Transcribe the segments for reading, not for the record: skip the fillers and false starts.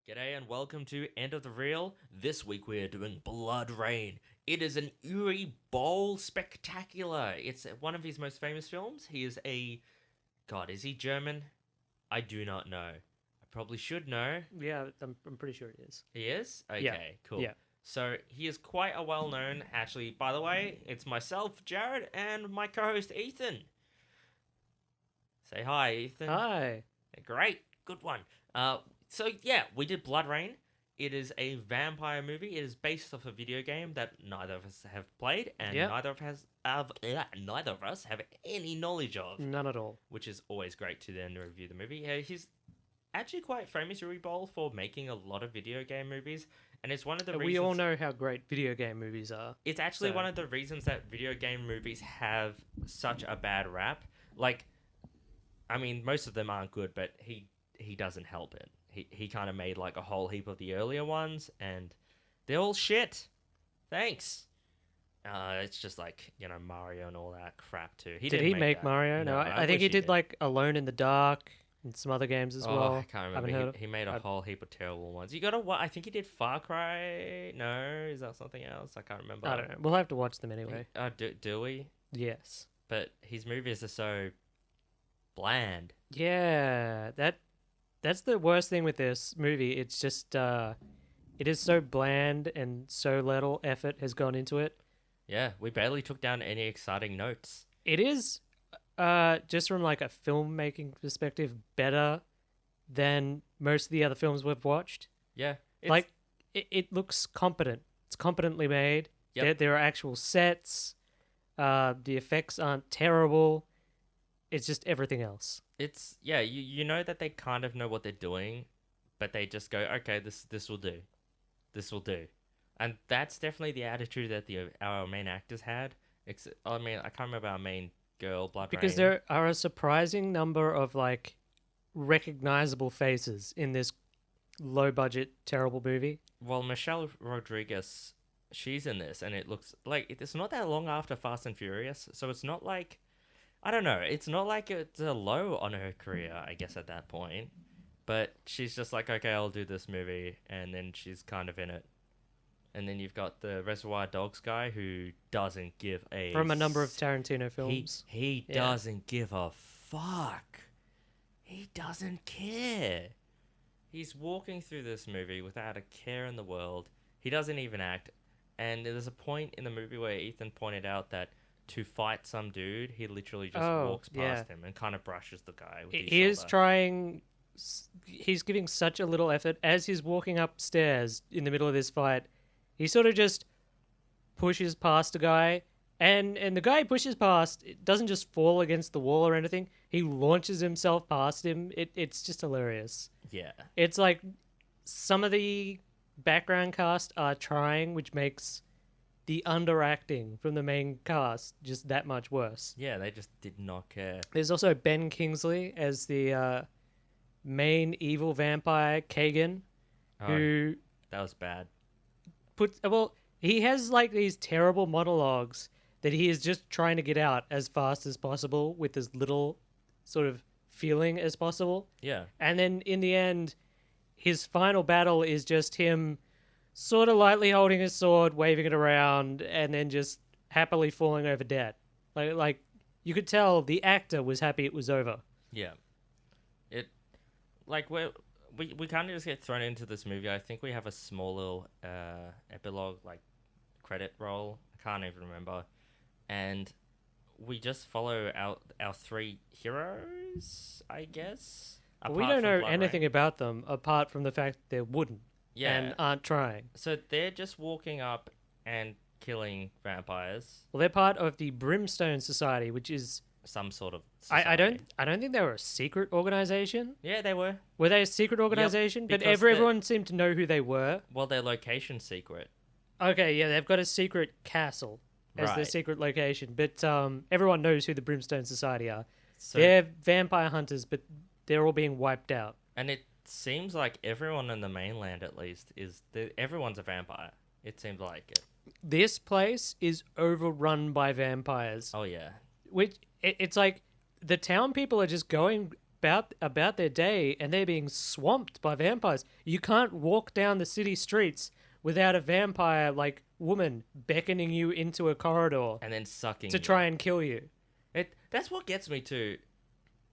G'day and welcome to End of the Reel. This week we're doing BloodRayne. It is an Uwe Boll spectacular. It's one of his most famous films. He is a... God, is he German? I do not know. I probably should know. Yeah, I'm pretty sure it is. He is? Okay, Yeah. cool. Yeah. So he is quite a well-known... Actually, by the way, it's myself, Jared, and my co-host, Ethan. Say hi, Ethan. Hi. Great. Good one. So yeah, we did BloodRayne. It is a vampire movie. It is based off a video game that neither of us have played, and Yep. neither of us have any knowledge of, None at all. which is always great to then review the movie. He's actually quite famous, Uwe Boll, for making a lot of video game movies, and it's one of the reasons... We all know how great video game movies are. It's actually So- one of the reasons that video game movies have such a bad rap. Like, I mean, most of them aren't good, but he doesn't help it. He kind of made like a whole heap of the earlier ones, and they're all shit. Thanks. It's just like, Mario and all that crap too. Did he make that. Mario? No, I wish think he did like Alone in the Dark and some other games as well. I can't Haven't remember. heard He made a I- whole heap of terrible ones. You gotta what? I think he did Far Cry. No, is that something else? I can't remember. I don't know. We'll have to watch them anyway. Do we? Yes. But his movies are so bland. Yeah, that's the worst thing with this movie. It's just it is so bland and so little effort has gone into it. Yeah, we barely took down any exciting notes. It is just from like a filmmaking perspective better than most of the other films we've watched. Yeah, Like it looks competent. It's competently made. Yep. There are actual sets. The effects aren't terrible. It's just everything else. it's you know that they kind of know what they're doing, but they just go, okay, this will do, and that's definitely the attitude that our main actors had. I mean, I can't remember our main girl, BloodRayne. Because there are a surprising number of like recognizable faces in this low budget terrible movie. Well, Michelle Rodriguez, she's in this, and it looks like it's not that long after Fast and Furious, so it's not like, I don't know, it's not like it's a low on her career, I guess, at that point. But she's just like, okay, I'll do this movie, and then she's kind of in it. And then you've got the Reservoir Dogs guy who doesn't give a... From a number of Tarantino films. He Yeah. doesn't give a fuck. He doesn't care. He's walking through this movie without a care in the world. He doesn't even act. And there's a point in the movie where Ethan pointed out that to fight some dude, he literally just walks past him and kind of brushes the guy with his He is shoulder. trying. He's giving such a little effort as he's walking upstairs in the middle of this fight. He sort of just pushes past a guy, and the guy he pushes past, it doesn't just fall against the wall or anything. He launches himself past him. It's just hilarious. Yeah. It's like some of the background cast are trying, which makes the underacting from the main cast just that much worse. Yeah, they just did not care. There's also Ben Kingsley as the main evil vampire, Kagan, Oh, who that was bad. he has like these terrible monologues that he is just trying to get out as fast as possible with as little sort of feeling as possible. Yeah. And then in the end, his final battle is just him sort of lightly holding his sword, waving it around, and then just happily falling over dead. Like you could tell the actor was happy it was over. Yeah. It, like, we kind of just get thrown into this movie. I think we have a small little epilogue, like, credit roll. I can't even remember. And we just follow our three heroes, I guess. We apart don't from know BloodRayne. anything about them apart from the fact they're wooden Yeah. and aren't trying. So they're just walking up and killing vampires. Well, they're part of the Brimstone Society, which is Some sort of I society. don't think they were a secret organization. Yeah, they were. Were they a secret organization? But because the- everyone seemed to know who they were. Well, their location secret. Okay, yeah, they've got a secret castle as their Right. secret location, but everyone knows who the Brimstone Society are. So, They're vampire hunters, but they're all being wiped out. and it seems like everyone in the mainland, at least, everyone's a vampire. It seems like it. This place is overrun by vampires, Oh yeah. which it's like the town people are just going about their day, and they're being swamped by vampires. You can't walk down the city streets without a vampire like woman beckoning you into a corridor And then sucking to you. try and kill you. That's what gets me too.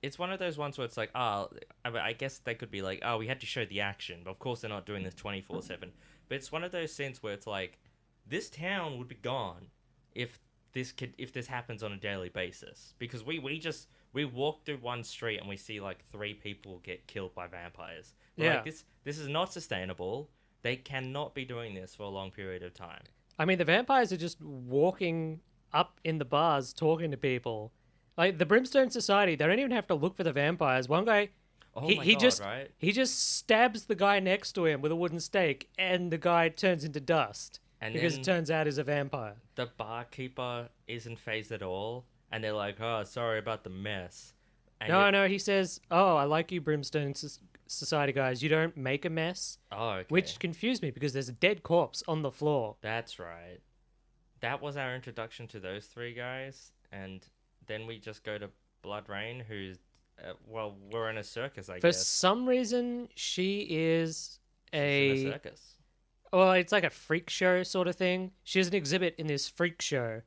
It's one of those ones where it's like, I guess they could be like, we had to show the action, but of course they're not doing this 24/7. But it's one of those scenes where it's like, this town would be gone if this happens on a daily basis, because we walk through one street and we see like 3 people get killed by vampires. We're like, this is not sustainable. They cannot be doing this for a long period of time. I mean, the vampires are just walking up in the bars talking to people. Like the Brimstone Society, they don't even have to look for the vampires. One guy, he just stabs the guy next to him with a wooden stake, and the guy turns into dust because it turns out he's a vampire. The barkeeper isn't phased at all, and they're like, "Oh, sorry about the mess." And No, he says, "Oh, I like you, Brimstone Society guys. You don't make a mess." Oh, okay. Which confused me because there's a dead corpse on the floor. That's right. That was our introduction to those 3 guys, and then we just go to BloodRayne, who's, we're in a circus, I guess. For some reason, she's in a circus. Well, it's like a freak show sort of thing. She has an exhibit in this freak show.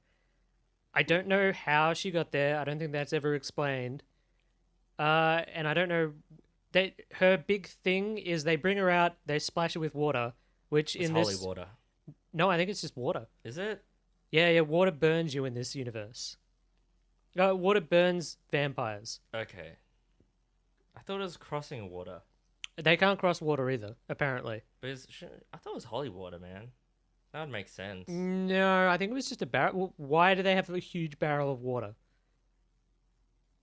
I don't know how she got there. I don't think that's ever explained. And I don't know. Her big thing is they bring her out, they splash her with water, which It's in holy this... water. No, I think it's just water. Is it? Yeah, water burns you in this universe. Water burns vampires. Okay. I thought it was crossing water. They can't cross water either, apparently. But I thought it was holy water, man. That would make sense. No, I think it was just a barrel. Well, why do they have a huge barrel of water?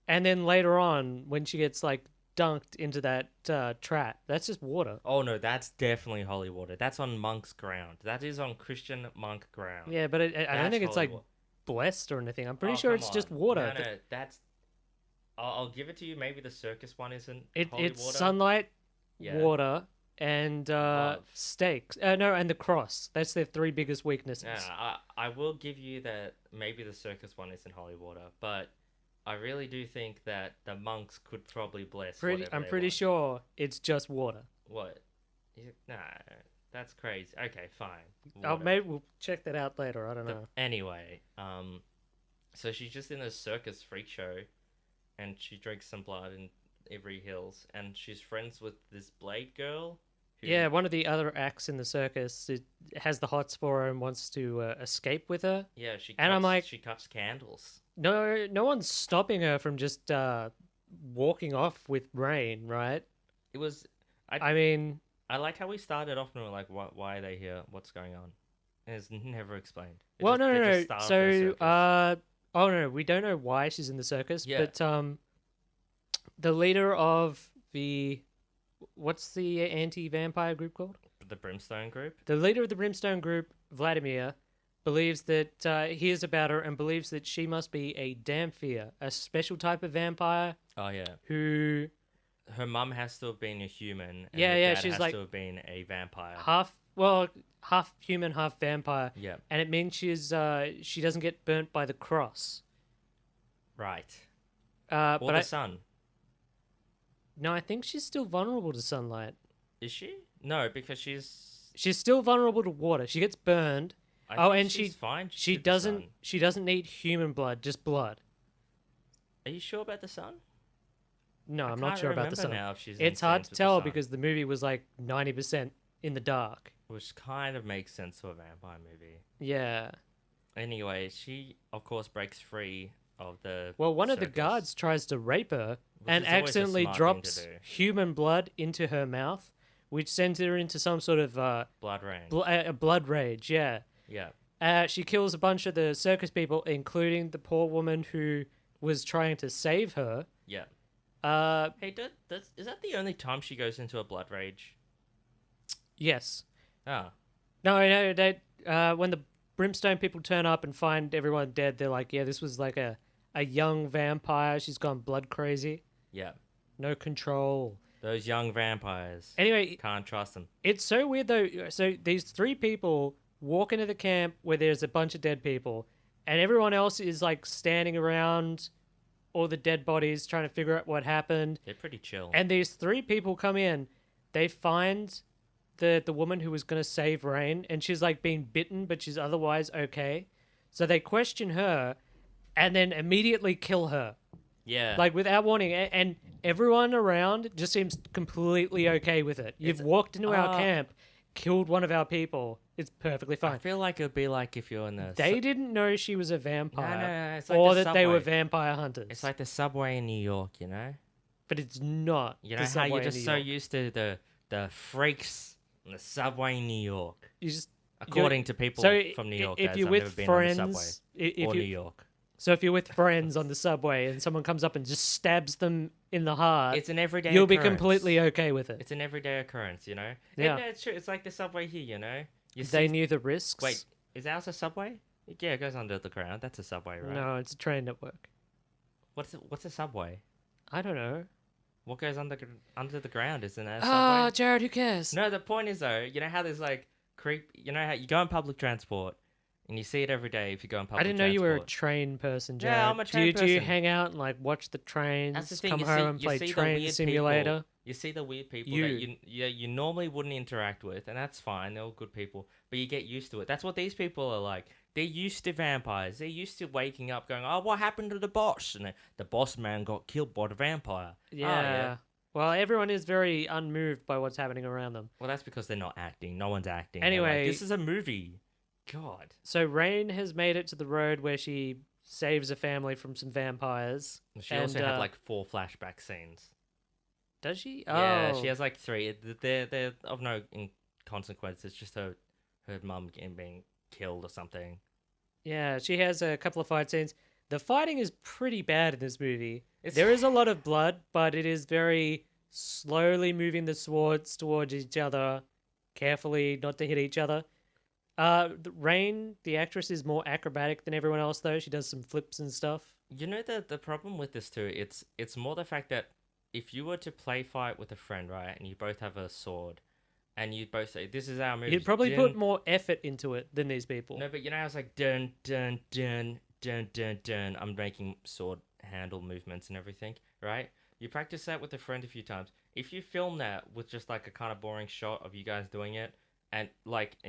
And then later on, when she gets like dunked into that trap, that's just water. Oh no, that's definitely holy water. That's on monk's ground. That is on Christian monk ground. Yeah, but I don't think it's like blessed or anything. I'm pretty sure it's just water. No, that's... I'll give it to you. Maybe the circus one isn't holy it's water. sunlight, water, and stakes. No, and the cross. That's their 3 biggest weaknesses. Yeah, I will give you that maybe the circus one isn't holy water, but I really do think that the monks could probably bless I'm pretty sure it's just water. What? Nah, that's crazy. Okay, fine. Maybe we'll check that out later. I don't know. Anyway, so she's just in a circus freak show, and she drinks some blood in every hills, and she's friends with this blade girl. Yeah, one of the other acts in the circus has the hots for her and wants to escape with her. Yeah, she cuts candles. No one's stopping her from just walking off with Rain, right? It was... I like how we started off and we were like, why are they here? What's going on? And it's never explained. No. So, no, we don't know why she's in the circus, but the leader of what's the anti-vampire group called? The Brimstone group? The leader of the Brimstone group, Vladimir, believes that hears about her and believes that she must be a Damphia, a special type of vampire. Oh, yeah. Who... Her mum has to have been a human. And yeah, her dad she's has like to have been a vampire. Half human, half vampire. Yeah. And it means she doesn't get burnt by the cross. Right. Or the sun. No, I think she's still vulnerable to sunlight. Is she? No, because she's still vulnerable to water. She gets burned. She's fine. She doesn't need human blood, just blood. Are you sure about the sun? No, I'm not sure about the sun. Now if she's it's hard to tell because the movie was like 90% in the dark. Which kind of makes sense to a vampire movie. Yeah. Anyway, she, of course, breaks free of the one circus. of the guards tries to rape her and accidentally drops human blood into her mouth, which sends her into some sort of... blood rage. Blood rage, yeah. Yeah. She kills a bunch of the circus people, including the poor woman who was trying to save her. Yeah. Hey, is that the only time she goes into a blood rage? Yes. Ah. No, when the Brimstone people turn up and find everyone dead, they're like, yeah, this was like a young vampire. She's gone blood crazy. Yeah. No control. Those young vampires. Anyway. Can't trust them. It's so weird, though. So these 3 people walk into the camp where there's a bunch of dead people, and everyone else is, like, standing around all the dead bodies, trying to figure out what happened. They're pretty chill. And these three people come in. They find the woman who was going to save Rain, and she's like being bitten, but she's otherwise okay. So they question her and then immediately kill her. Yeah. Like without warning. And everyone around just seems completely okay with it. You've walked into our camp, killed one of our people. It's perfectly fine. I feel like it would be like if you're in the... They didn't know she was a vampire. No, it's like or the that they were subway. vampire hunters. It's like the subway in New York, you know? But it's not. You the know how subway you're in just New so York. used to the freaks on the subway in New York. You just... According to people So from New York, if as you're I've with never been friends, on the subway if or you, New York. So if you're with friends on the subway and someone comes up and just stabs them in the heart, It's an everyday you'll be occurrence. completely okay with it. It's an everyday occurrence, you know? Yeah. It's true. It's like the subway here, you know? You They see... knew the risks. Wait, is ours a subway? Yeah, it goes under the ground. That's a subway, right? No, it's a train network. What's a subway? I don't know. What goes under the ground? Isn't that a Ah, subway? Jared, who cares? No, the point is though, you know how there's like you know how you go on public transport and you see it every day if you go on public I didn't know transport. you were a train person, Jared. Yeah, I'm a train do you person. hang out and like watch the trains, That's the thing. come You home see, and play you see the Train weird Simulator? People, you see the weird people You. that you normally wouldn't interact with, and that's fine. They're all good people, but you get used to it. That's what these people are like. They're used to vampires. They're used to waking up going, "Oh, what happened to the boss?" And the boss man got killed by the vampire. Yeah. Oh, yeah. Well, everyone is very unmoved by what's happening around them. Well, that's because they're not acting. No one's acting. They're like, Anyway- this is a movie. God. So Rain has made it to the road where she saves a family from some vampires. She also And, had like 4 flashback scenes. Does she? Yeah, Oh. she has like 3. They're of no consequence. It's just her mum being killed or something. Yeah, she has a couple of fight scenes. The fighting is pretty bad in this movie. It's- There is a lot of blood, but it is very slowly moving the swords towards each other, carefully not to hit each other. Rain, the actress, is more acrobatic than everyone else, though. She does some flips and stuff. You know the problem with this too. It's more the fact that if you were to play fight with a friend, right, and you both have a sword, and you both say, "This is our move," You'd probably put more effort into it than these people. No, but you know, I was like dun dun dun dun dun dun. I'm making sword handle movements and everything, right? You practice that with a friend a few times. If you film that with just like a kind of boring shot of you guys doing it, and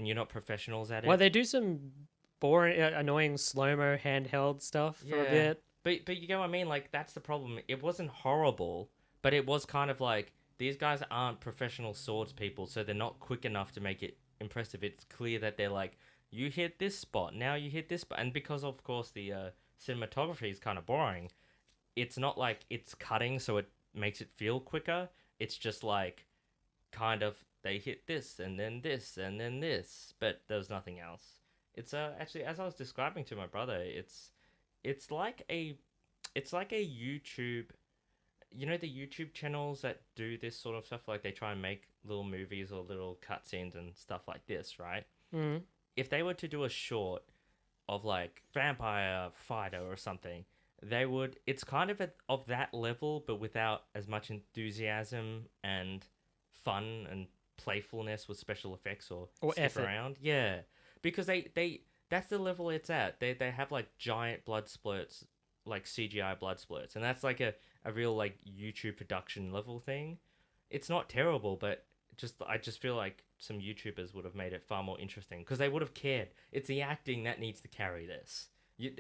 you're not professionals at it. Well, they do some boring, annoying slow-mo handheld stuff for a bit. But you get what I mean? Like, that's the problem. It wasn't horrible, but it was kind of like, these guys aren't professional swords people, so they're not quick enough to make it impressive. It's clear that they're like, you hit this spot, now you hit this spot. And because, of course, the cinematography is kind of boring, it's not like it's cutting so it makes it feel quicker. It's just like, kind of, they hit this, and then this, and then this, but there's nothing else. It's actually, as I was describing to my brother, it's like a YouTube, you know, the YouTube channels that do this sort of stuff, like they try and make little movies or little cutscenes and stuff like this, right? Mm. If they were to do a short of like vampire fighter or something, they would, it's kind of of that level, but without as much enthusiasm and fun and playfulness with special effects or stick effort. around. Yeah, because they that's the level it's at. They have like giant blood splurts, like CGI blood splurts, and that's like a real like YouTube production level thing. It's not terrible, but I just feel like some YouTubers would have made it far more interesting because they would have cared. It's the acting that needs to carry this.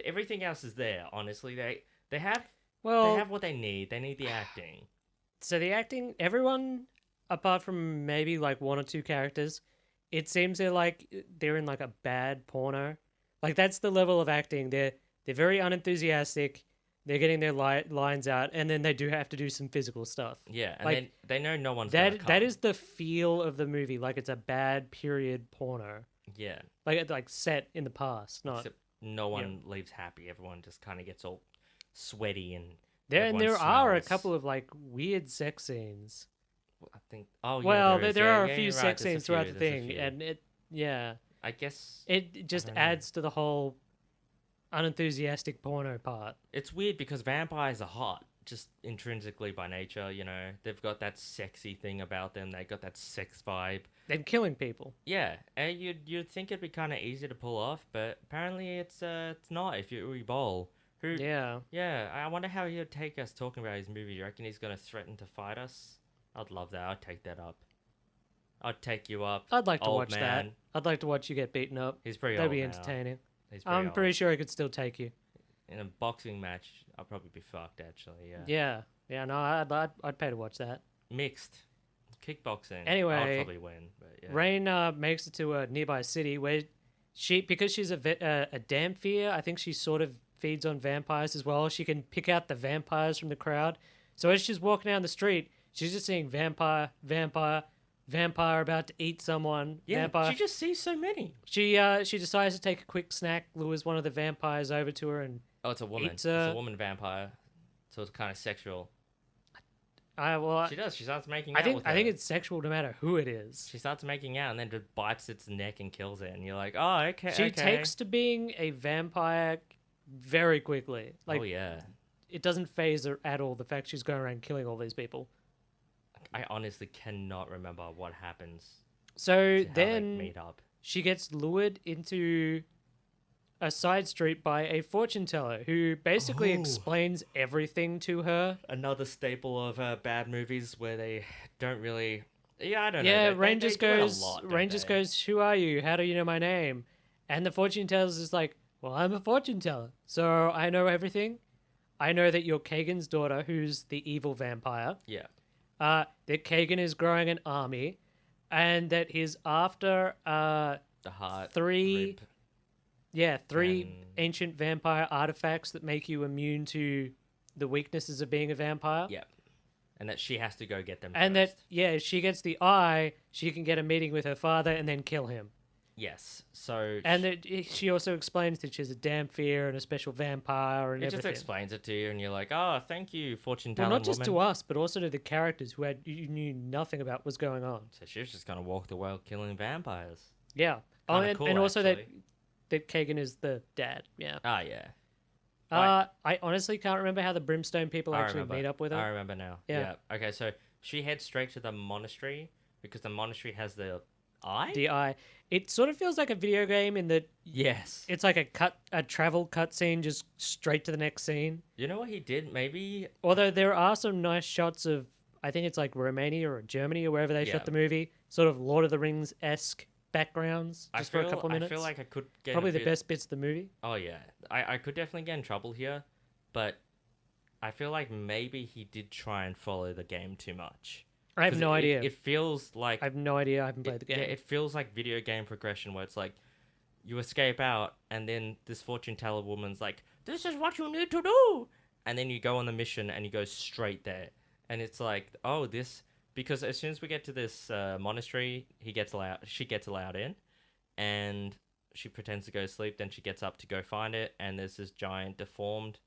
Everything else is there. Honestly, they have what they need. They need the acting. So the acting, everyone, apart from maybe like one or two characters, it seems they're in like a bad porno. Like that's the level of acting. They're very unenthusiastic. They're getting their lines out, and then they do have to do some physical stuff. Yeah, and like, they know no one's gonna come. that is the feel of the movie. Like it's a bad period porno. Yeah, Like it's like set in the past, not. except no one leaves happy. Everyone just kind of gets all sweaty and There everyone are a smells. couple of like weird sex scenes. I think. Oh, yeah, Well, there is. there Yeah, are yeah, a few you're sex right, there's a scenes throughout few, the there's a thing, few. and I guess it just don't know. adds to the whole unenthusiastic porno part. it's weird because vampires are hot, just intrinsically by nature. You know, they've got that sexy thing about them. They got that sex vibe. And killing people. Yeah, and you'd think it'd be kind of easy to pull off, but apparently it's not. If you're Uwe Boll, Who? Yeah. Yeah, I wonder how he'd take us talking about his movie. You reckon he's gonna threaten to fight us? I'd love that. I'd take that up. I'd take you up, I'd like to old watch man. that. I'd like to watch you get beaten up. He's pretty That'd old be now. entertaining. He's pretty I'm old. pretty sure he could still take you. In a boxing match, I'll probably be fucked. Actually, yeah. Yeah. Yeah, no, I'd pay to watch that. Mixed kickboxing. Anyway, I'll probably win. But yeah. Rain makes it to a nearby city where because she's a Damphir, I think she sort of feeds on vampires as well. She can pick out the vampires from the crowd. So as she's walking down the street, she's just seeing vampire, vampire, vampire about to eat someone. Yeah, vampire. she just sees so many. She decides to take a quick snack, lures one of the vampires over to her, and Oh, it's a woman. It's It's a woman vampire. So it's kind of sexual. She does. She starts making out with her. I think it's sexual no matter who it is. She starts making out and then just bites its neck and kills it. And you're like, oh, okay. She okay. takes to being a vampire very quickly. Like, oh, yeah. it doesn't phase her at all, the fact she's going around killing all these people. I honestly cannot remember what happens. So to how then they meet up. she gets lured into a side street by a fortune teller who basically Oh. explains everything to her. Another staple of bad movies where they don't really. Yeah, I don't know. Yeah, They Rain do just it a goes, lot, don't Rain just they? goes, "Who are you? How do you know my name?" And the fortune teller is like, "Well, I'm a fortune teller, so I know everything. I know that you're Kagan's daughter, who's the evil vampire. Yeah. That Kagan is growing an army, and that he's after The heart. three And- ancient vampire artifacts that make you immune to the weaknesses of being a vampire. Yeah. And that she has to go get them And first. if she gets the eye, she can get a meeting with her father and then kill him. Yes. So. And that she also explains that she's a Damphir and a special vampire and it just everything. explains it to you, and you're like, "Oh, thank you, fortune Well, telling not just woman." to us, but also to the characters who you knew nothing about what was going on. So she was just gonna walk the world killing vampires. Yeah. Kinda cool, and also actually. that Kagan is the dad. Yeah. Ah, yeah. I honestly can't remember how the Brimstone people I actually remember. meet up with her. I remember now. Yeah. Okay, so she heads straight to the monastery because the monastery has the eye. The eye. It sort of feels like a video game in that Yes. it's like a travel cutscene just straight to the next scene. You know what he did? Maybe. Although there are some nice shots of, I think it's like Romania or Germany or wherever they Yeah. shot the movie, sort of Lord of the Rings-esque backgrounds just for a couple of minutes. I feel like I could get Probably a the bit- best bits of the movie. Oh yeah, I could definitely get in trouble here, but I feel like maybe he did try and follow the game too much. I have 'Cause no idea. It feels like I have no idea. I haven't played the game. Yeah, it feels like video game progression where it's like you escape out and then this fortune teller woman's like, "This is what you need to do," and then you go on the mission and you go straight there, and it's like, oh, this because as soon as we get to this monastery, she gets allowed in, and she pretends to go to sleep. Then she gets up to go find it, and there's this giant deformed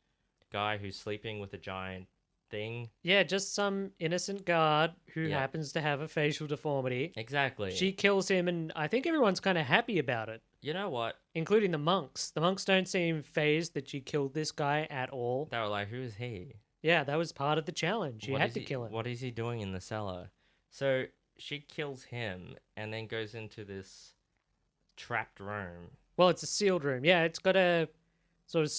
guy who's sleeping with a giant thing. Yeah, just some innocent guard who Yeah. happens to have a facial deformity. Exactly. She kills him, and I think everyone's kind of happy about it, You know what? including the monks. The monks don't seem phased that she killed this guy at all. They were like, "Who is he?" Yeah, that was part of the challenge. You What had is to he- kill him. What is he doing in the cellar? So she kills him and then goes into this trapped room. Well, it's a sealed room. Yeah, it's got a sort of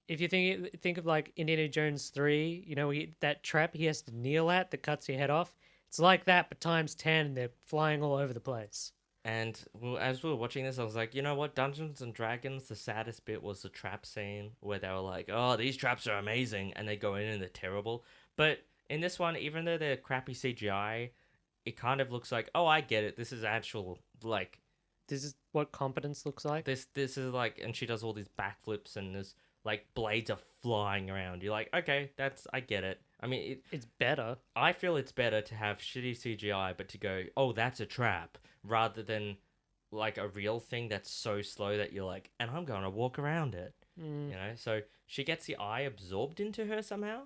if you think of like Indiana Jones 3, you know, that trap he has to kneel at that cuts your head off. It's like that, but times 10, and they're flying all over the place. And well, as we were watching this, I was like, you know what? Dungeons and Dragons, the saddest bit was the trap scene where they were like, "Oh, these traps are amazing," and they go in and they're terrible. But in this one, even though they're crappy CGI, it kind of looks like, oh, I get it. This is actual like This is what competence looks like. this is like, and she does all these backflips and there's like blades are flying around. You're like, okay, I get it. I mean, It's better. I feel it's better to have shitty CGI, but to go, oh, that's a trap, rather than like a real thing that's so slow that you're like, and I'm going to walk around it. Mm. You know? So she gets the eye absorbed into her somehow.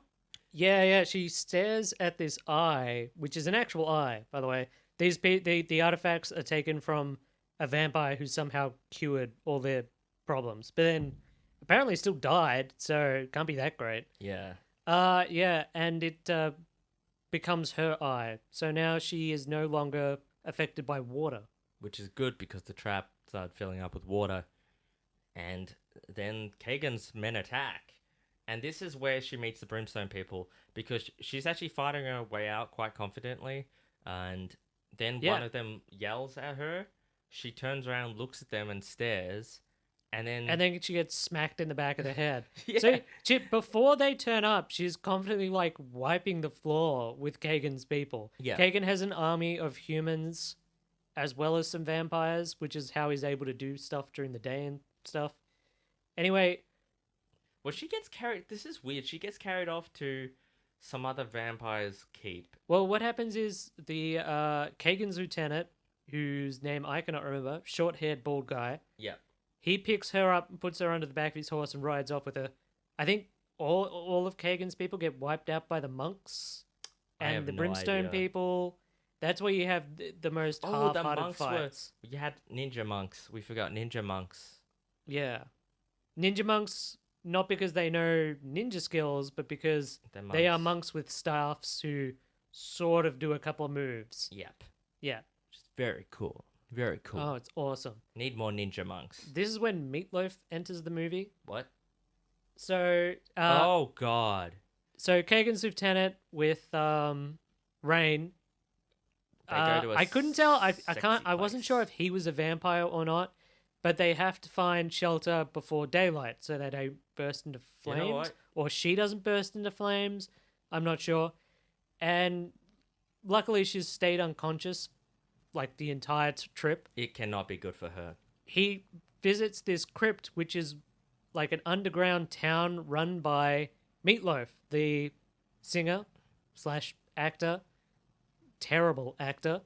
Yeah. She stares at this eye, which is an actual eye, by the way. The artifacts are taken from a vampire who somehow cured all their problems, but then apparently still died, so it can't be that great. Yeah. Yeah, and it becomes her eye. So now she is no longer affected by water. Which is good because the trap started filling up with water. And then Kagan's men attack. And this is where she meets the Brimstone people because she's actually fighting her way out quite confidently. And then Yeah. one of them yells at her. She turns around, looks at them, and stares. And And then she gets smacked in the back of the head. Yeah. So before they turn up, she's confidently like wiping the floor with Kagan's people. Yeah. Kagan has an army of humans as well as some vampires, which is how he's able to do stuff during the day and stuff. Anyway, well, she gets carried. This is weird. She gets carried off to some other vampire's keep. well, what happens is the Kagan's lieutenant, whose name I cannot remember, short-haired bald guy, Yeah. he picks her up and puts her under the back of his horse and rides off with her. I think all of Kagan's people get wiped out by the monks I have and the no Brimstone idea. people. That's where you have the most Oh, the half-hearted monks fights. were. You had ninja monks. We forgot ninja monks. Yeah. Ninja monks, not because they know ninja skills, but because They're they are monks with staffs who sort of do a couple of moves. Yep. Yeah. Just very cool. Very cool. Oh, it's awesome. Need more ninja monks. This is when Meatloaf enters the movie. What? So, Oh God. so Kagan's lieutenant with Rain. They go to a I couldn't tell. I sexy can't. I wasn't place. sure if he was a vampire or not. But they have to find shelter before daylight so they don't burst into You know flames, what? or she doesn't burst into flames. I'm not sure. And luckily, she's stayed unconscious like the entire trip. It cannot be good for her. He visits this crypt, which is like an underground town run by Meatloaf, the singer slash actor, terrible actor.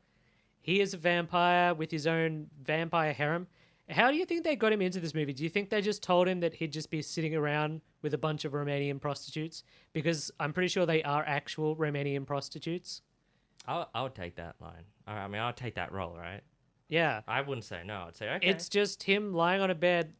He is a vampire with his own vampire harem. How do you think they got him into this movie? Do you think they just told him that he'd just be sitting around with a bunch of Romanian prostitutes? Because I'm pretty sure they are actual Romanian prostitutes. I would take that line. I mean, I'll take that role, right? Yeah. I wouldn't say no. I'd say okay. It's just him lying on a bed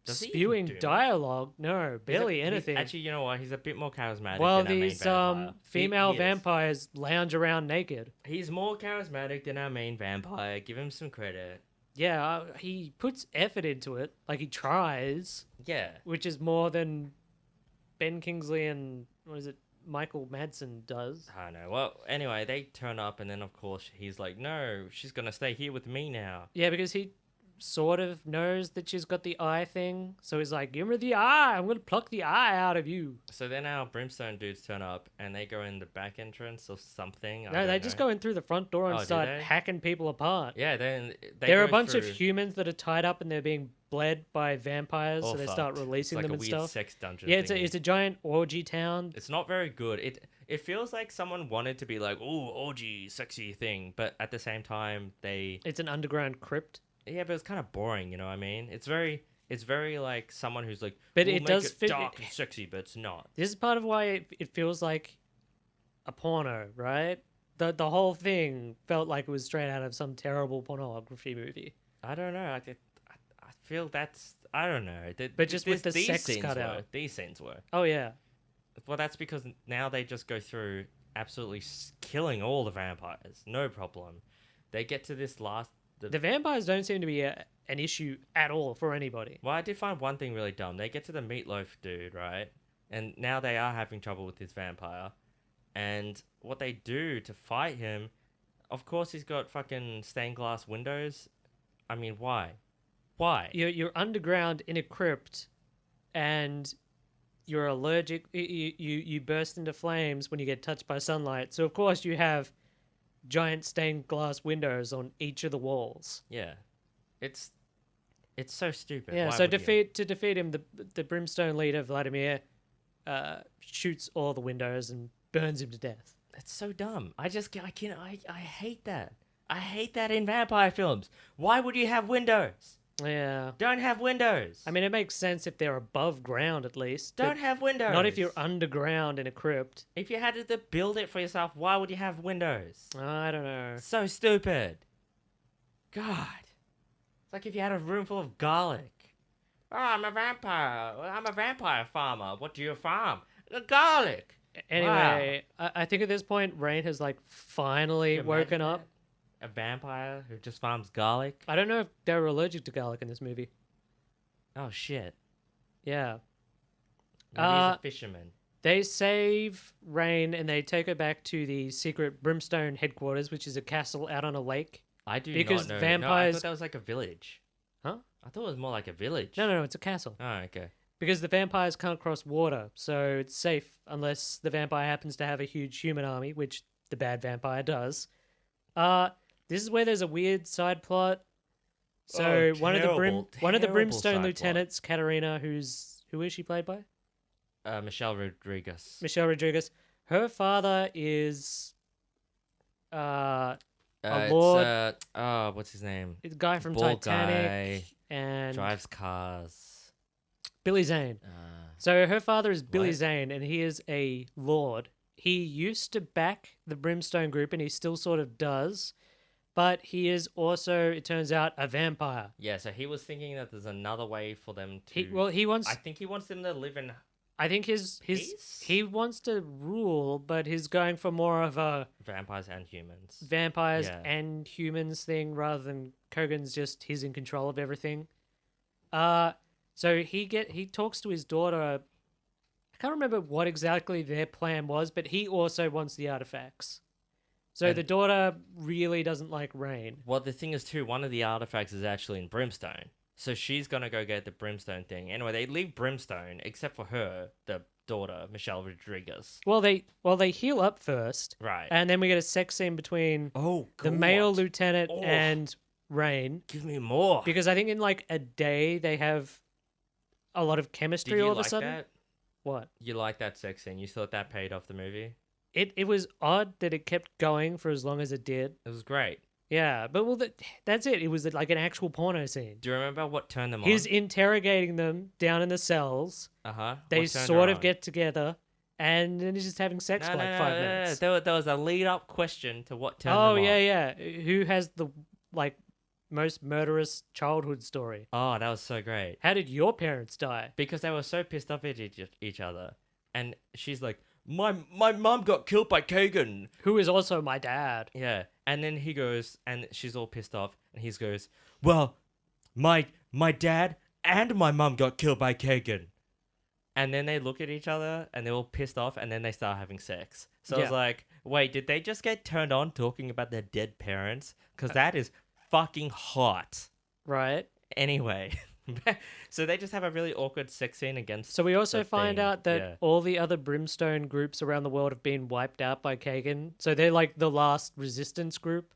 Does he even spewing do much? dialogue. No, barely anything. Actually, you know what? He's a bit more charismatic Well, than our main these vampire. female He is. vampires lounge around naked. He's more charismatic than our main vampire. Give him some credit. Yeah, he puts effort into it. Like he tries, Yeah. which is more than Ben Kingsley and what is it, Michael Madsen does. I know. Well, anyway, they turn up, and then of course he's like, "No, she's gonna stay here with me now." Yeah, because he sort of knows that she's got the eye thing, so he's like, "Give me the eye. I'm gonna pluck the eye out of you." So then our Brimstone dudes turn up, and they go in the back entrance or something. No, they just go in through the front door and Oh, do start they? hacking people apart. Yeah, then There are a go bunch of through- humans that are tied up and they're being bled by vampires, all so they start fucked. releasing it's like them a and weird stuff. sex dungeon. Yeah, it's thingy. a giant orgy town. It's not very good. It feels like someone wanted to be like, "Ooh, orgy, sexy thing," but at the same time, It's an underground crypt. yeah, but it's kind of boring. You know what I mean? It's very like someone who's like, But "We'll it make does it fit- dark and sexy," but it's not. This is part of why it feels like a porno, right? The whole thing felt like it was straight out of some terrible pornography movie. I don't know. I feel that's I don't know. But just with the these sex scenes cut were. out. These scenes were. Oh yeah. Well, that's because now they just go through absolutely killing all the vampires. No problem. They get to this last. The vampires don't seem to be an issue at all for anybody. Well, I did find one thing really dumb. They get to the meatloaf dude, right? And now they are having trouble with this vampire. And what they do to fight him, of course, he's got fucking stained glass windows. I mean, why? Why? You're underground in a crypt, and you're allergic. You burst into flames when you get touched by sunlight. So of course you have giant stained glass windows on each of the walls. Yeah, it's so stupid. Yeah. Why So would you? to defeat him, the Brimstone leader Vladimir shoots all the windows and burns him to death. That's so dumb. I hate that. I hate that in vampire films. Why would you have windows? Yeah. Don't have windows. I mean, it makes sense if they're above ground at least. don't but have windows. Not if you're underground in a crypt. If you had to build it for yourself, why would you have windows? I don't know. So stupid. God. It's like if you had a room full of garlic. Oh, I'm a vampire. I'm a vampire farmer. What do you farm? Garlic. Anyway, I think at this point, Rain has like finally Can you woken imagine up. that? A vampire who just farms garlic. I don't know if they're allergic to garlic in this movie. Oh shit. Yeah. Maybe he's a fisherman. They save Rain and they take her back to the secret Brimstone headquarters, which is a castle out on a lake. I do Because not know. No, I vampires... thought that was like a village. Huh? I thought it was more like a village. No, it's a castle. Oh, okay. Because the vampires can't cross water, so it's safe unless the vampire happens to have a huge human army, which the bad vampire does. This is where there's a weird side plot. So one of the Brimstone lieutenants, Katarina, who is she played by? Michelle Rodriguez. Michelle Rodriguez. Her father is a lord. What's his name? The guy from Bald Titanic guy, and drives cars. Billy Zane. So her father is Billy What? Zane, and he is a lord. He used to back the Brimstone group, and he still sort of does. But he is also, it turns out, a vampire. Yeah, so he was thinking that there's another way for them to. He wants. I think he wants them to live in. I think Peace? he wants to rule, but he's going for more of a Vampires and humans. vampires Yeah. and humans thing rather than Kogan's just he's in control of everything. So he talks to his daughter. I can't remember what exactly their plan was, but he also wants the artifacts. So And- the daughter really doesn't like Rain. Well, the thing is, too, one of the artifacts is actually in Brimstone. So she's going to go get the Brimstone thing. Anyway, they leave Brimstone, except for her, the daughter, Michelle Rodriguez. Well, they heal up first, Right. and then we get a sex scene between Oh, the male God. lieutenant Oh. and Rain. Give me more. Because I think in like a day they have a lot of Did chemistry you all of a like sudden. that? What? You like that sex scene? You thought that paid off the movie? It was odd that it kept going for as long as it did. It was great. Yeah, but that's it. It was like an actual porno scene. Do you remember what turned them on? He's interrogating them down in the cells. Uh-huh. They What turned sort her of on? get together, and then he's just having sex for like 5 minutes. There was a lead-up question to what turned Oh them on. yeah. Who has the like most murderous childhood story? Oh, that was so great. How did your parents die? Because they were so pissed off at each other. And she's like, my mum got killed by Kagan. Who is also my dad? Yeah. And then he goes, and she's all pissed off. And he goes, well, my dad and my mum got killed by Kagan. And then they look at each other, and they're all pissed off, and then they start having sex. So I was Yeah. like, wait, did they just get turned on talking about their dead parents? Because that is fucking hot. Right. Anyway. So they just have a really awkward sex scene against. So we also the find thing. out that Yeah. all the other Brimstone groups around the world have been wiped out by Kagan. So they're like the last resistance group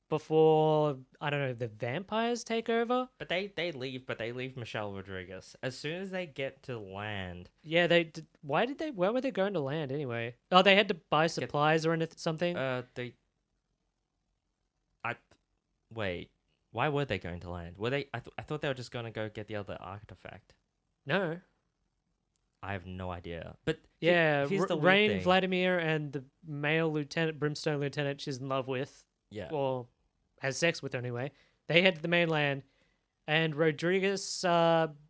before, I don't know, the vampires take over. But they leave Michelle Rodriguez. As soon as they get to land. Yeah, why were they going to land anyway? Oh, they had to buy supplies or anything, something? Wait. Why were they going to land? Were they? I thought they were just going to go get the other artifact. No. I have no idea. But Yeah, here's the weird Rain, thing. Vladimir, and the male lieutenant, Brimstone lieutenant she's in love with, Yeah. or has sex with anyway, they head to the mainland, and Rodriguez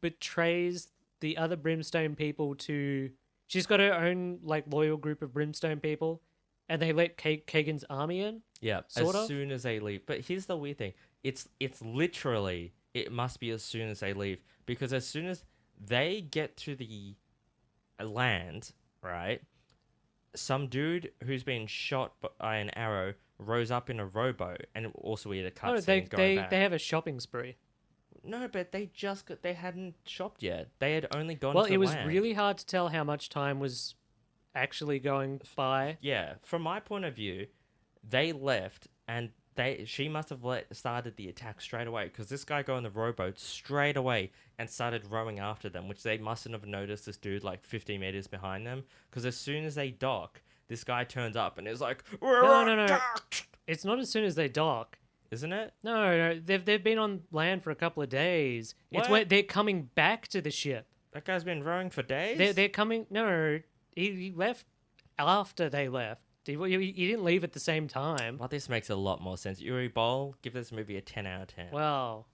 betrays the other Brimstone people to... She's got her own like loyal group of Brimstone people, and they let Kagan's army in. Yeah. Sort as of? soon as they leave. But here's the weird thing. It's literally, it must be as soon as they leave. Because as soon as they get to the land, right, some dude who's been shot by an arrow rose up in a rowboat, and also we had a Oh, cutscene going back. they have a shopping spree. No, but they hadn't shopped yet. They had only gone Well, to it was land. really hard to tell how much time was actually going by. Yeah, from my point of view, they left, and she must have started the attack straight away, because this guy got on the rowboat straight away and started rowing after them, which they mustn't have noticed this dude like 50 meters behind them, because as soon as they dock, this guy turns up and is like, No. It's not as soon as they dock. Isn't it? No, they've been on land for a couple of days. It's What? when they're coming back to the ship. That guy's been rowing for days? They're coming. No, he left after they left. He didn't leave at the same time. Well, this makes a lot more sense. Uwe Boll, give this movie a 10 out of 10. Well,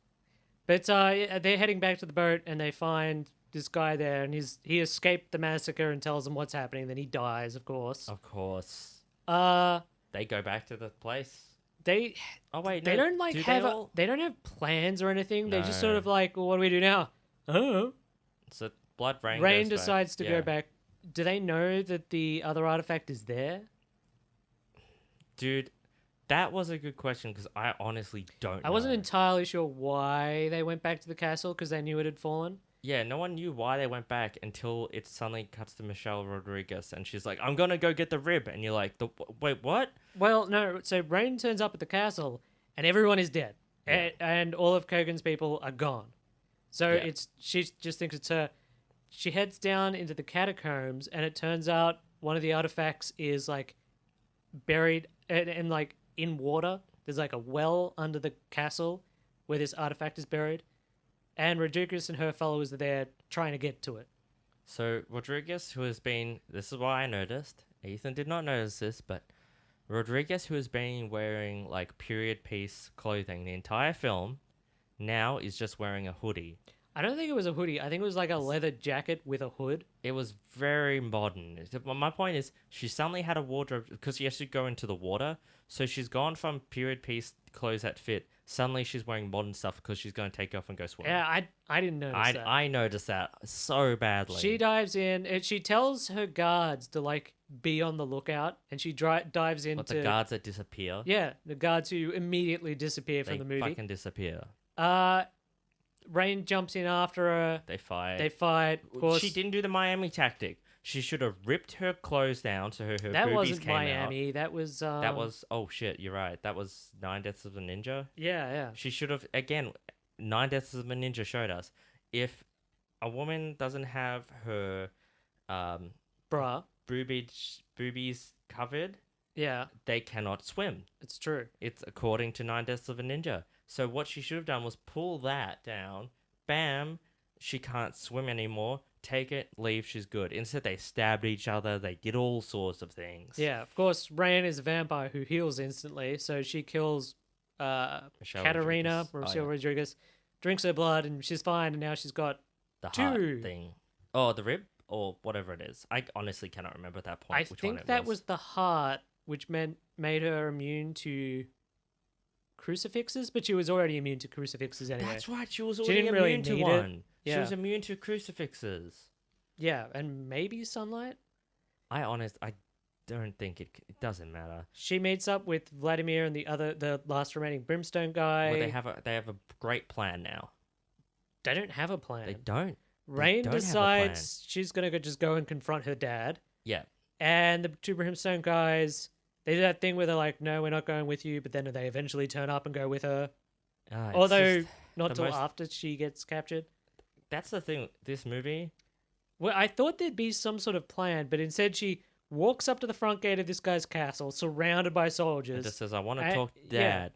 but they're heading back to the boat and they find this guy there, and he escaped the massacre and tells them what's happening. Then he dies, of course. Of course. Uh, They go back to the place. they Oh, wait, they no. don't like do have they all... they don't have plans or anything. They just sort No. of like, well, what do we do now? Oh. So BloodRayne Rain goes decides to back. go Yeah. back. Do they know that the other artifact is there? Dude, that was a good question because I honestly don't I know. wasn't entirely sure why they went back to the castle because they knew it had fallen. Yeah, no one knew why they went back until it suddenly cuts to Michelle Rodriguez and she's like, I'm gonna go get the rib. And you're like, wait, what? Well, no. So Rain turns up at the castle and everyone is dead. Yeah. And all of Kogan's people are gone. So Yeah. she just thinks it's her. She heads down into the catacombs and it turns out one of the artifacts is like buried and like in water. There's like a well under the castle where this artifact is buried. And Rodriguez and her followers are there trying to get to it. So Rodriguez, who has been, this is why I noticed. Ethan did not notice this, but Rodriguez, who has been wearing like period piece clothing the entire film, now is just wearing a hoodie. I don't think it was a hoodie. I think it was like a leather jacket with a hood. It was very modern. My point is, she suddenly had a wardrobe because she has to go into the water. So she's gone from period piece clothes that fit. Suddenly she's wearing modern stuff because she's going to take off and go swimming. Yeah, I didn't notice that. I noticed that so badly. She dives in and she tells her guards to like be on the lookout, and she dives into But the guards that disappear, yeah, the guards who immediately disappear from they the movie. fucking disappear. Rain jumps in after her. They fight. They fight. Of course, She didn't do the Miami tactic. She should have ripped her clothes down so her that boobies wasn't came Miami. out. That was That was, oh shit, you're right. That was Nine Deaths of a Ninja. yeah. She should have, again, Nine Deaths of a Ninja showed us. If a woman doesn't have her Bruh. boobies covered, Yeah, they cannot swim. it's true. It's according to Nine Deaths of a Ninja. So what she should have done was pull that down. Bam, she can't swim anymore. Take it, leave, she's good. Instead, they stabbed each other. They did all sorts of things. Yeah, of course, Rain is a vampire who heals instantly, so she kills Michelle Katarina, Rodriguez. Michelle yeah. Rodriguez, drinks her blood, and she's fine, and now she's got The Two. heart thing. Oh, the rib? Or whatever it is. I honestly cannot remember at that point I which one think it that was the heart, which made her immune to crucifixes, but she was already immune to crucifixes anyway. That's right. She was She already didn't really immune to need it. one. She Yeah. was immune to crucifixes. Yeah, and maybe sunlight. I don't think it doesn't matter. She meets up with Vladimir and the last remaining Brimstone guy. Well, they have a great plan now. They don't have a plan. They don't. Rain don't have a decides she's gonna just go and confront her dad, Yeah. and the two Brimstone guys. They do that thing where they're like, "No, we're not going with you," but then they eventually turn up and go with her. It's Although just not the till most- after she gets captured. that's the thing. This movie. Well, I thought there'd be some sort of plan, but instead she walks up to the front gate of this guy's castle, surrounded by It soldiers. just says, "I want to I- talk to yeah. Dad,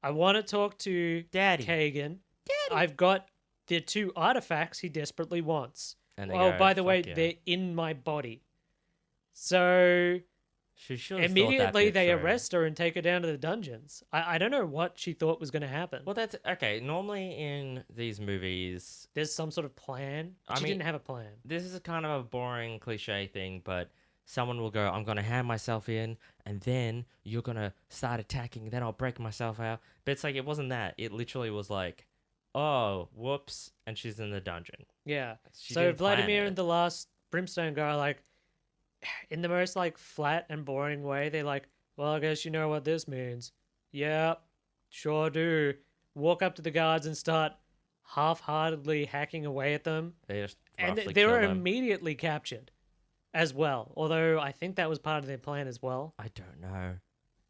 I want to talk to Daddy." Kagan. Daddy. I've got the two artifacts he desperately wants. And they Oh, go, by the way, "Fuck yeah." they're in my body. So She should have thought that immediately bit they through. arrest her and take her down to the dungeons. I don't know what she thought was going to happen. Well, that's okay. Normally in these movies, There's some sort of plan. I She mean- didn't have a plan. this is a kind of a boring cliche thing, but someone will go, "I'm gonna hand myself in, and then you're gonna start attacking, and then I'll break myself out." But it's like it wasn't that. It literally was like, "Oh, whoops," and she's in the dungeon. Yeah. She So didn't plan Vladimir it. and the last Brimstone guy are like, in the most like flat and boring way, they're like, "Well, I guess you know what this means." Yeah, sure do. Walk up to the guards and start half-heartedly hacking away at them, They just and roughly they kill were them. immediately captured, as well. Although I think that was part of their plan as well. I don't know.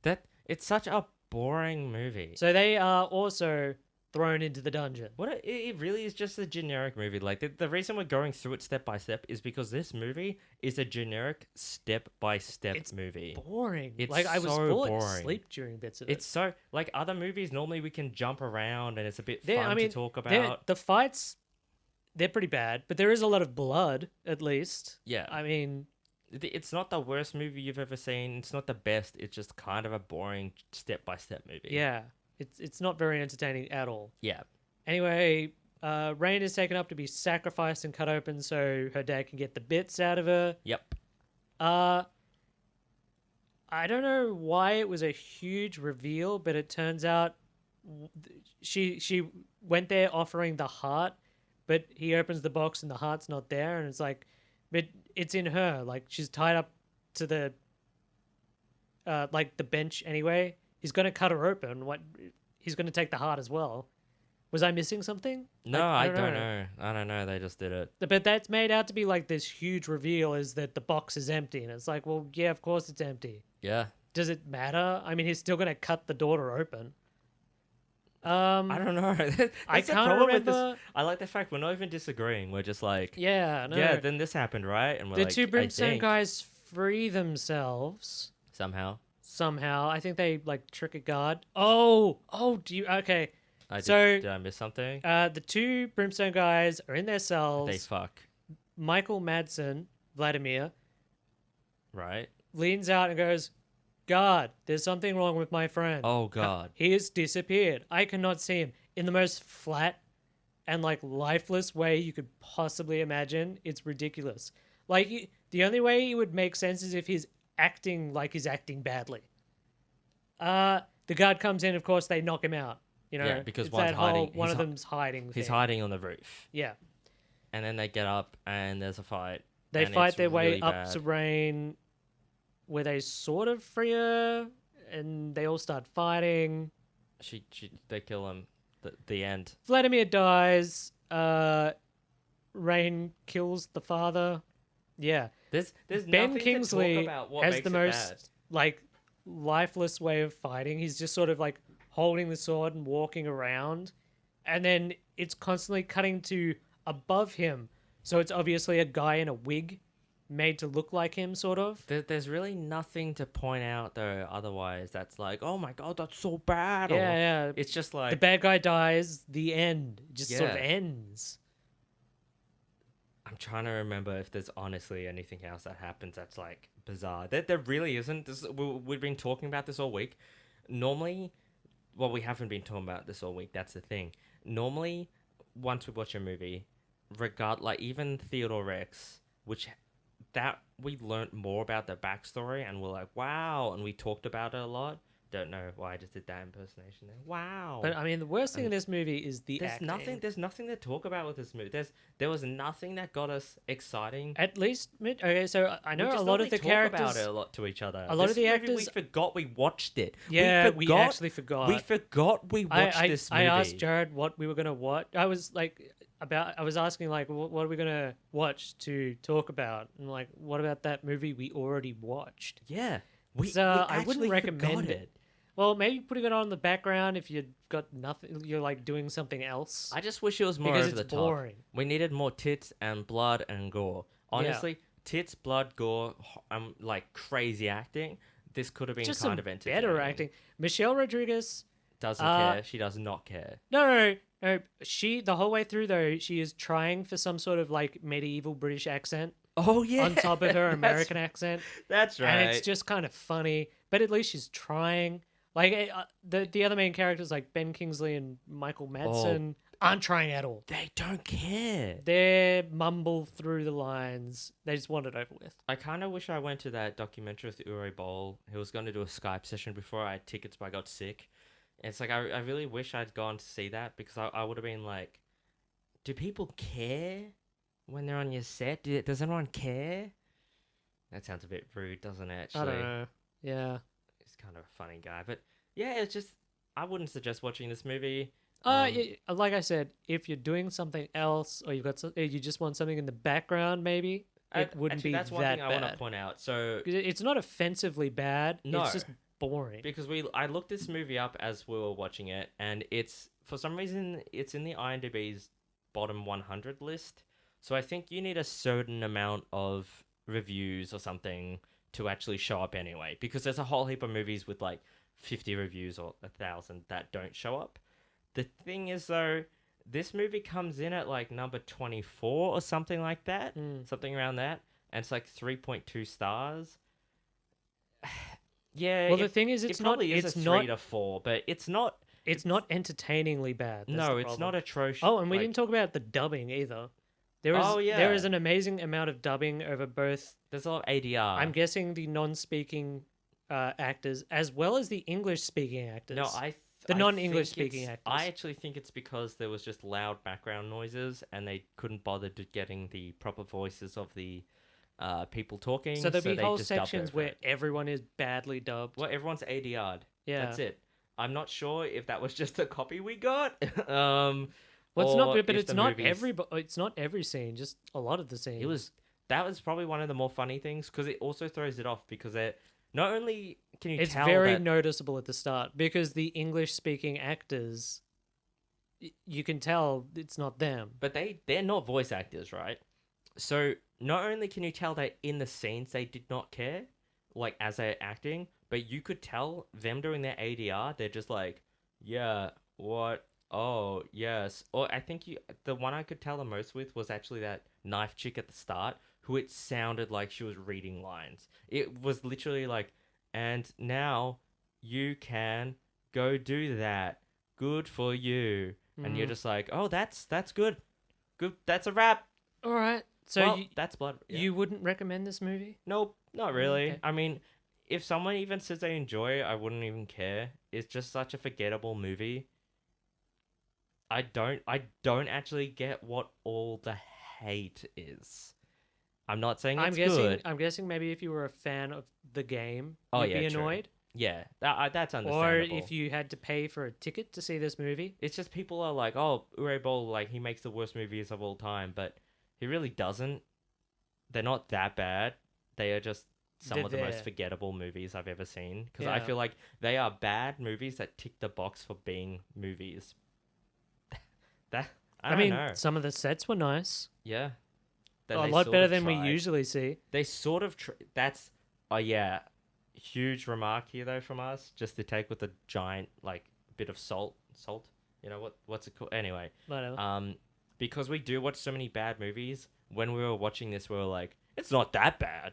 That it's such a boring movie. So they are also thrown into the dungeon. It really is just a generic movie. Like the reason we're going through it step by step is because this movie is a generic step by step It's movie. Boring. It's Like I was so falling boring. asleep during bits of It's so like other movies. Normally we can jump around and it's a bit They're- fun I mean, to talk They're- about. the fights, they're pretty bad, but there is a lot of blood, at least. Yeah, I mean, it's not the worst movie you've ever seen. It's not the best. It's just kind of a boring step by step movie. yeah, it's not very entertaining at all. Yeah. Anyway, Rain is taken up to be sacrificed and cut open so her dad can get the bits out of her. Yep. I don't know why it was a huge reveal, but it turns out she went there offering the heart, but he opens the box and the heart's not there, and it's like, but it's in her. Like she's tied up to the like the bench anyway. He's gonna cut her open. What? He's gonna take the heart as well. Was I missing something? No, Like, I don't know. I don't know. They just did it. But that's made out to be like this huge reveal is that the box is empty. And it's like, well, yeah, of course it's empty. Yeah. Does it matter? I mean, he's still going to cut the door open. I don't know. That's I the can't problem with remember. this. I like the fact we're not even disagreeing. We're just like, Yeah, no. yeah, then this happened, right? And we're The like, two I brimstone think, guys free themselves somehow. somehow. I think they like trick a guard. Oh, do you? Okay. Did I miss something? The two brimstone guys are in their cells. They fuck, Michael Madsen, Vladimir, right? leans out and goes, "God, there's something wrong with my friend. Oh god. He has disappeared. I cannot see him." In the most flat and like lifeless way you could possibly imagine. It's ridiculous. Like the only way it would make sense is if he's acting like he's acting badly. The guard comes in, of course, they knock him out. You know, Yeah, because it's one's that whole, hiding. one of them's hiding. He's thing. hiding on the roof, Yeah. and then they get up, and there's a fight. They and fight it's their way really up bad. to Rain, where they sort of free her, and they all start fighting. They kill him. The end. Vladimir dies. Rain kills the father. Yeah. There's Ben nothing Kingsley to talk about what has makes the it most bad. like lifeless way of fighting. He's just sort of like holding the sword and walking around, and then it's constantly cutting to above him. So it's obviously a guy in a wig made to look like him, sort of. There's really nothing to point out though. Otherwise, that's like, oh my god, that's so bad. Yeah, or yeah. It's just The like bad guy dies. The end. It just sort of Yeah. ends. I'm trying to remember if there's honestly anything else that happens that's like bizarre. There really isn't. We've been talking about this all week. Normally, well, we haven't been talking about this all week. That's the thing. Normally, once we watch a movie, like even Theodore Rex, which that we learnt more about the backstory, and we're like, wow, and we talked about it a lot. Don't know why I just did that impersonation there. Wow. But I mean, the worst thing in this movie is the There's acting. nothing to talk about with this movie. There was nothing that got us exciting. At least, okay. So I know We a just lot normally of the talk characters. about it a lot to each other. A lot of This the movie, we actors- forgot we watched it. Yeah, we we actually forgot. We forgot we watched this movie. I asked Jared what we were gonna watch. I was asking like, what are we gonna watch to talk about? And like, what about that movie we already watched? Yeah, So I wouldn't actually recommend forgot it. Well, maybe putting it on in the background if you've got nothing, you're like doing something else. I just wish it was more Because over it's the boring. top. We needed more tits and blood and gore. Honestly, tits, blood, gore, like crazy acting. This could have been Just kind some of entertaining. better acting. Michelle Rodriguez. Doesn't care. She does not care. No. She the whole way through though she is trying for some sort of like medieval British accent Oh yeah. on top of her American accent, That's right. and it's just kind of funny. But at least she's trying. Like the other main characters like Ben Kingsley and Michael Madsen aren't trying at all. They don't care. They mumble through the lines. They just want it over with. I kind of wish I went to that documentary with Uwe Boll. He was going to do a Skype session before I had tickets, but I got sick. It's like, I really wish I'd gone to see that because I would have been like, do people care when they're on your set? Does anyone care? That sounds a bit rude, doesn't it? Actually, I don't know. Yeah. He's kind of a funny guy. But yeah, it's just, I wouldn't suggest watching this movie. Like I said, if you're doing something else or you just want something in the background, maybe it wouldn't Actually, be that's one that thing I bad. want to point out. So, 'Cause it's not offensively bad. No. It's just boring. because I looked this movie up as we were watching it, and it's, for some reason, it's in the IMDb's bottom 100 list. So I think you need a certain amount of reviews or something to actually show up anyway, because there's a whole heap of movies with like 50 reviews or 1,000 that don't show up. The thing is though, this movie comes in at like number 24 or something like that, something around that, and it's like 3.2 stars. Yeah. Well, the thing is, it it's not. probably is It's a 3 not. to 4, but it's not. It's not entertainingly bad. That's No, the it's problem. not atrocious. Oh, and we like- didn't talk about the dubbing either. There is. Oh, yeah. There is an amazing amount of dubbing over both. There's a lot of ADR. I'm guessing the non-speaking actors as well as the English-speaking actors. No, The I non-English think speaking it's- actors. I actually think it's because there was just loud background noises and they couldn't bother to getting the proper voices of the people talking. So there'll be they whole just dubbed sections over where it. everyone is badly dubbed. Well, everyone's ADR'd. Yeah. That's it. I'm not sure if that was just the copy we got. Well, it's not, or but if it's the not movies- it's not every scene, just a lot of the scenes. That was probably one of the more funny things because it also throws it off because it not only can you It's tell very that noticeable at the start because the English speaking actors, you can tell it's not them. but they're not voice actors, right? So not only can you tell that in the scenes they did not care, like as they're acting, but you could tell them doing their ADR, they're just like, yeah, what? Oh, yes. Or I think the one I could tell the most with was actually that knife chick at the start, who it sounded like she was reading lines. It was literally like, and now you can go do that. Good for you. And you're just like, oh, that's good. Good. That's a wrap. All right. So Well, that's blood. Yeah. you wouldn't recommend this movie? Nope, not really. Okay. I mean, if someone even says they enjoy it, I wouldn't even care. It's just such a forgettable movie. I don't actually get what all the hate is. I'm not saying it's good. I'm guessing maybe if you were a fan of the game, Oh, you'd yeah, be true. annoyed. Yeah, that's Or understandable. if you had to pay for a ticket to see this movie. It's just people are like, oh, Uwe Boll, like, he makes the worst movies of all time, but he really doesn't. They're not that bad. They are just some They're of the most there. forgettable movies I've ever seen. Because I Yeah. feel like they are bad movies that tick the box for being movies. I don't know. some of the sets were nice. Yeah. That A they lot sort better of than we tried. usually see. They sort of that's yeah, huge remark here though from us, just to take with a giant like bit of salt. You know what's it called? Anyway, Whatever. because we do watch so many bad movies. When we were watching this, we were like, it's not that bad,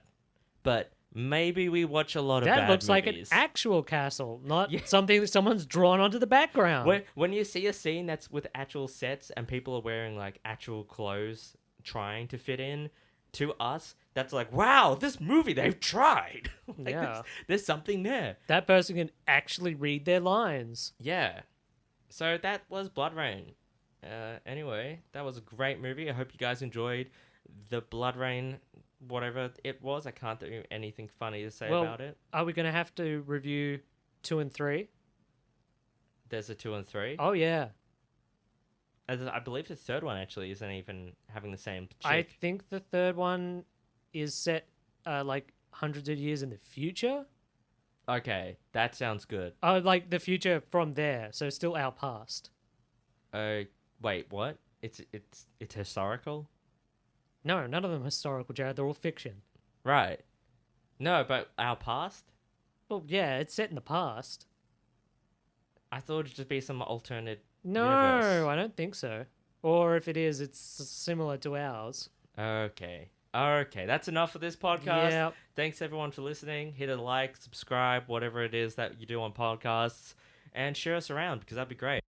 but maybe we watch a lot of That bad looks like an movies. actual castle, not Yeah. something that someone's drawn onto the background. When you see a scene that's with actual sets and people are wearing like actual clothes trying to fit in, to us, that's like, wow, this movie, they've tried. Like, Yeah. there's something there. That person can actually read their lines. Yeah. So that was BloodRayne. Anyway, that was a great movie. I hope you guys enjoyed the BloodRayne, whatever it was. I can't think of anything funny to say Well, about it. Are we going to have to review 2 and 3? There's a 2 and 3. Oh, yeah. I believe the third one actually isn't even having the same chick. I think the third one is set like hundreds of years in the future. Okay, that sounds good. Oh, like the future from there. So still our past. Wait, what? It's historical? No, none of them are historical, Jared. They're all fiction. Right. No, but our past? Well, yeah, it's set in the past. I thought it'd just be some alternate No, universe. I don't think so. Or if it is, it's similar to ours. Okay. Okay, that's enough for this podcast. Yep. Thanks everyone for listening. Hit a like, subscribe, whatever it is that you do on podcasts, and share us around because that'd be great.